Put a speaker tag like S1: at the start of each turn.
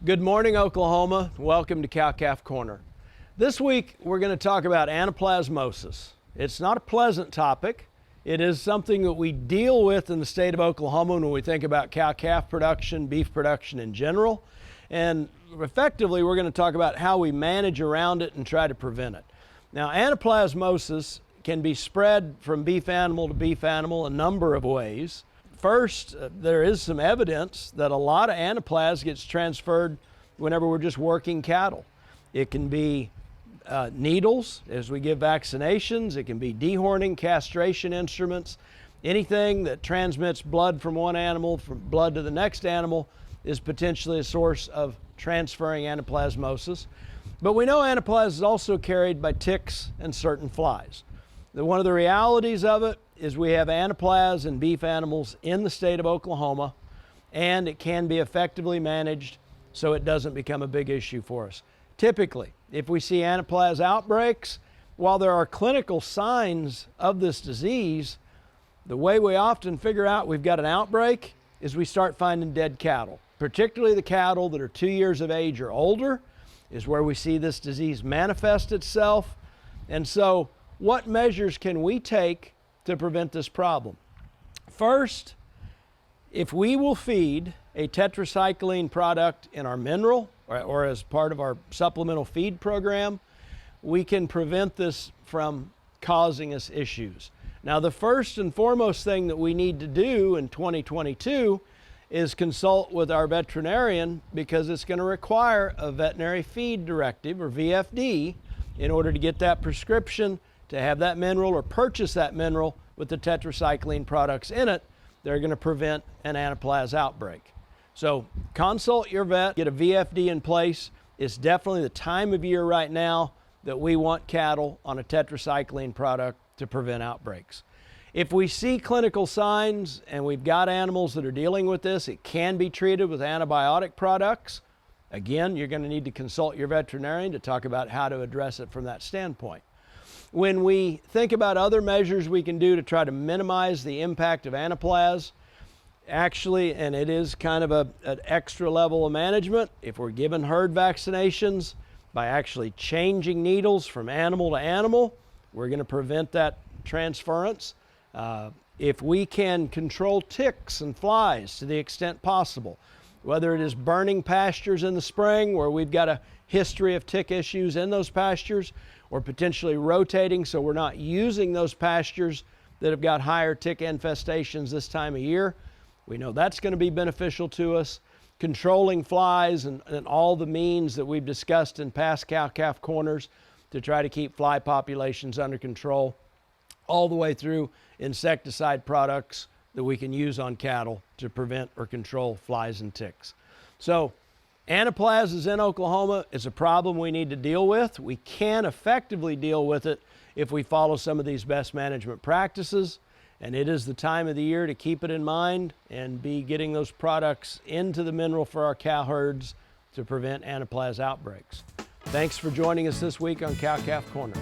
S1: Good morning, Oklahoma. Welcome to Cow-Calf Corner. This week, we're going to talk about anaplasmosis. It's not a pleasant topic. It is something that we deal with in the state of Oklahoma when we think about cow-calf production, beef production in general. And effectively, we're going to talk about how we manage around it and try to prevent it. Now, anaplasmosis can be spread from beef animal to beef animal a number of ways. First, there is some evidence that a lot of anaplasm gets transferred whenever we're just working cattle. It can be needles as we give vaccinations. It can be dehorning, castration instruments. Anything that transmits blood from one animal, from blood to the next animal, is potentially a source of transferring anaplasmosis. But we know anaplasm is also carried by ticks and certain flies. One of the realities of it is we have anaplasm in beef animals in the state of Oklahoma, and it can be effectively managed so it doesn't become a big issue for us. Typically, if we see anaplasm outbreaks, while there are clinical signs of this disease, the way we often figure out we've got an outbreak is we start finding dead cattle. Particularly the cattle that are 2 years of age or older is where we see this disease manifest itself. And so, what measures can we take to prevent this problem? First, if we will feed a tetracycline product in our mineral or as part of our supplemental feed program, we can prevent this from causing us issues. Now, the first and foremost thing that we need to do in 2022 is consult with our veterinarian, because it's going to require a Veterinary Feed Directive, or VFD, in order to get that prescription to have that mineral or purchase that mineral with the tetracycline products in it. They're going to prevent an anaplasm outbreak. So consult your vet, get a VFD in place. It's definitely the time of year right now that we want cattle on a tetracycline product to prevent outbreaks. If we see clinical signs and we've got animals that are dealing with this, it can be treated with antibiotic products. Again, you're going to need to consult your veterinarian to talk about how to address it from that standpoint. When we think about other measures we can do to try to minimize the impact of anaplasm, actually, and it is kind of an extra level of management, if we're given herd vaccinations, by actually changing needles from animal to animal, we're going to prevent that transference. If we can control ticks and flies to the extent possible, whether it is burning pastures in the spring where we've got a history of tick issues in those pastures, or potentially rotating so we're not using those pastures that have got higher tick infestations this time of year, we know that's going to be beneficial to us. Controlling flies and all the means that we've discussed in past cow-calf corners to try to keep fly populations under control, all the way through insecticide products that we can use on cattle to prevent or control flies and ticks. So, anaplasm is in Oklahoma. It's a problem we need to deal with. We can effectively deal with it if we follow some of these best management practices. And it is the time of the year to keep it in mind and be getting those products into the mineral for our cow herds to prevent anaplasm outbreaks. Thanks for joining us this week on Cow-Calf Corner.